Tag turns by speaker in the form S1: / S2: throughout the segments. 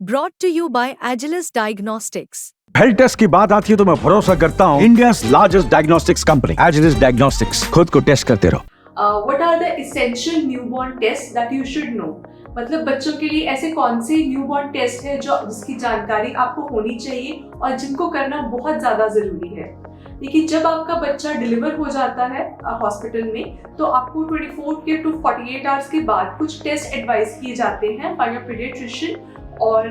S1: Brought to you by Agilus Diagnostics.
S2: Health test की बात आती है तो मैं भरोसा करता हूँ India's largest diagnostics company Agilus diagnostics. खुद को टेस्ट करते रहो।
S3: What are the essential newborn tests that you should know? मतलब बच्चों के लिए ऐसे कौन से न्यूबॉर्न टेस्ट है जो जिसकी जानकारी आपको होनी चाहिए और जिनको करना बहुत ज़्यादा ज़रूरी है। देखिए, जब आपका बच्चा डिलीवर हो जाता है हॉस्पिटल में तो आपको 24 के टू 48 आवर्स के बाद कुछ टेस्ट एडवाइस किए जाते हैं बाय योर पीडियाट्रिशियन। और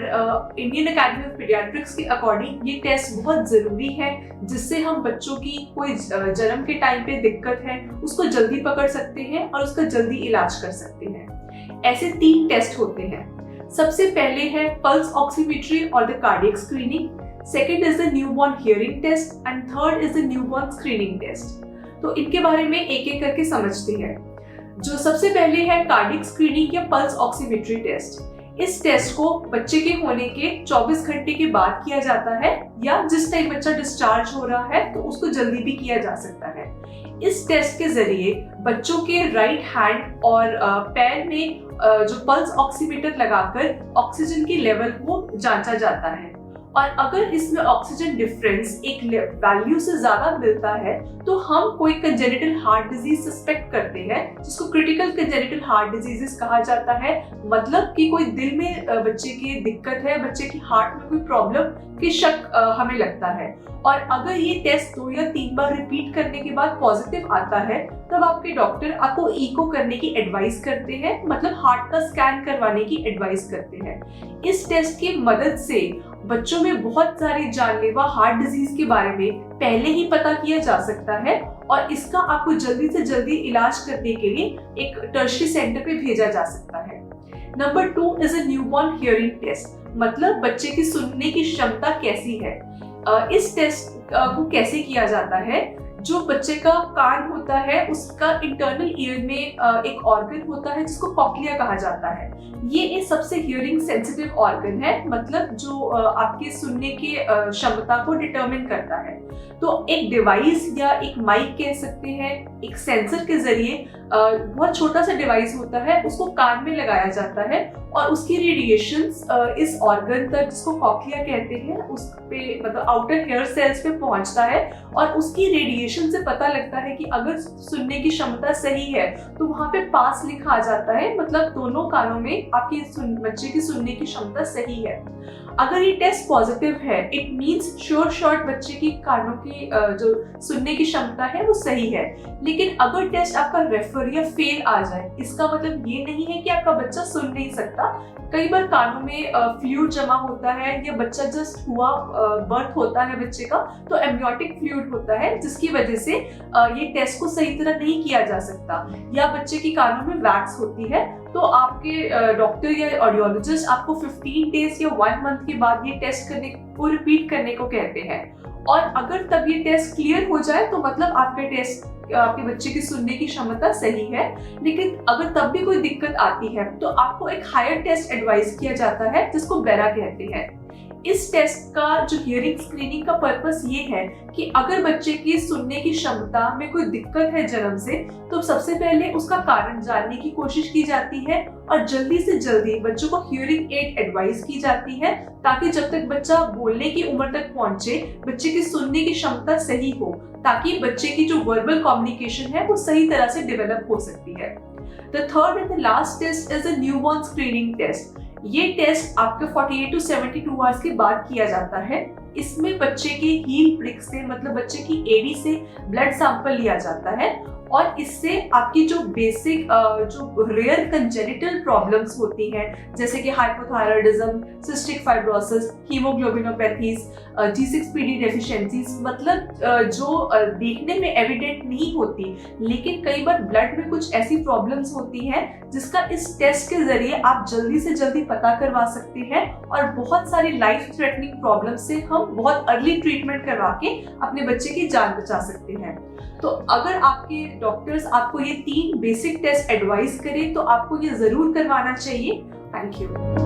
S3: इंडियन अकेडमी ऑफ पीडियाट्रिक्स के अकॉर्डिंग ये टेस्ट बहुत ज़रूरी है जिससे हम बच्चों की कोई जन्म के टाइम पे दिक्कत है उसको जल्दी पकड़ सकते हैं और उसका जल्दी इलाज कर सकते हैं। ऐसे 3 टेस्ट होते हैं। सबसे पहले है पल्स ऑक्सीमेट्री और the cardiac screening, second is the newborn hearing test and third is the newborn screening test. तो इनके बारे में एक एक करके समझते हैं। जो सबसे पहले है कार्डियक स्क्रीनिंग या पल्स ऑक्सीमेट्री टेस्ट। इस टेस्ट को बच्चे के होने के 24 घंटे के बाद किया जाता है या जिस टाइम बच्चा डिस्चार्ज हो रहा है तो उसको जल्दी भी किया जा सकता है। इस टेस्ट के जरिए बच्चों के राइट हैंड और पैर में जो पल्स ऑक्सीमीटर लगाकर ऑक्सीजन की लेवल को जांचा जाता है और अगर इसमें ऑक्सीजन डिफरेंस एक वैल्यू से ज्यादा मिलता है तो हम कोई कंजेनिटल हार्ट डिजीज सस्पेक्ट करते हैं जिसको क्रिटिकल कंजेनिटल हार्ट डिजीजेस कहा जाता है। मतलब कि कोई दिल में बच्चे की दिक्कत है, बच्चे की हार्ट में कोई प्रॉब्लम की शक हमें लगता है और अगर ये टेस्ट 2 या 3 बार रिपीट करने के बाद पॉजिटिव आता है तब आपके डॉक्टर आपको इको करने की एडवाइस करते हैं, मतलब हार्ट का स्कैन करवाने की एडवाइस करते हैं। इस टेस्ट की मदद से बच्चों में बहुत सारी जानलेवा हार्ट डिजीज के बारे में पहले ही पता किया जा सकता है और इसका आपको जल्दी से जल्दी इलाज करने के लिए एक टर्शियरी सेंटर पे भेजा जा सकता है। Number 2 is a newborn hearing test, मतलब बच्चे की सुनने की क्षमता कैसी है। इस टेस्ट को कैसे किया जाता है, जो बच्चे का कान होता है उसका इंटरनल ईयर में एक ऑर्गन होता है जिसको कॉक्लिया कहा जाता है। ये एक सबसे हियरिंग सेंसिटिव ऑर्गन है, मतलब जो आपके सुनने की क्षमता को डिटरमिन करता है। तो एक डिवाइस या एक माइक कह सकते हैं, एक सेंसर के जरिए बहुत छोटा सा डिवाइस होता है उसको कान में लगाया जाता है और उसकी रेडिएशंस इस ऑर्गन तक जिसको कॉक्लिया कहते हैं उस पे मतलब आउटर हेयर सेल्स पे पहुंचता है और उसकी रेडिएशन से पता लगता है कि अगर सुनने की क्षमता सही है तो वहां पे पास लिखा आ जाता है, मतलब दोनों कानों में आपकी बच्चे की सुनने की क्षमता सही है। अगर ये टेस्ट पॉजिटिव है इट मींस श्योर शॉर्ट बच्चे की कानों की जो सुनने की क्षमता है वो सही है। लेकिन अगर टेस्ट आपका रेफर या फेल आ जाए इसका मतलब ये नहीं है कि आपका बच्चा सुन नहीं सकता। कई बार कानों में फ्लूइड जमा होता है या बच्चा जस्ट हुआ बर्थ होता है बच्चे का तो एम्नियोटिक फ्लूइड होता है जिसकी वजह से ये टेस्ट को सही तरह नहीं किया जा सकता, या बच्चे की कानों में वैक्स होती है तो आपके डॉक्टर या ऑडियोलॉजिस्ट आपको 15 डेज या 1 मंथ के बाद ये टेस्ट करने को रिपीट करने को कहते हैं। और अगर तब ये टेस्ट क्लियर हो जाए तो मतलब आपके बच्चे की सुनने की क्षमता सही है। लेकिन अगर तब भी कोई दिक्कत आती है तो आपको एक हायर टेस्ट एडवाइस किया जाता है जिसको बेरा कहते हैं। इस टेस्ट का जो हियरिंग स्क्रीनिंग का पर्पस ये है कि अगर बच्चे की सुनने की क्षमता में कोई दिक्कत है जन्म से तो सबसे पहले उसका कारण जानने की कोशिश की जाती है और जल्दी से जल्दी बच्चों को हियरिंग एड एडवाइस की जाती है ताकि जब तक बच्चा बोलने की उम्र तक पहुंचे बच्चे की सुनने की क्षमता सही हो, ताकि बच्चे की जो वर्बल कम्युनिकेशन है वो सही तरह से डेवलप हो सकती है। The third and the last test is a newborn screening test. ये टेस्ट आपके 48 to 72 आवर्स के बाद किया जाता है। इसमें बच्चे के हील ब्रिक से मतलब बच्चे की एड़ी से ब्लड सैंपल लिया जाता है और इससे आपकी जो बेसिक जो रेयर कंजेनिटल प्रॉब्लम्स होती हैं जैसे कि hypothyroidism, cystic fibrosis, haemoglobinopathies, G6PD deficiencies, मतलब जो देखने में एविडेंट नहीं होती लेकिन कई बार ब्लड में कुछ ऐसी प्रॉब्लम्स होती हैं जिसका इस टेस्ट के जरिए आप जल्दी से जल्दी पता करवा सकते हैं और बहुत सारी लाइफ थ्रेटनिंग प्रॉब्लम से हम बहुत अर्ली ट्रीटमेंट करवा के अपने बच्चे की जान बचा सकते हैं। तो अगर आपके डॉक्टर्स आपको ये 3 बेसिक टेस्ट एडवाइस करें तो आपको ये जरूर करवाना चाहिए। Thank you.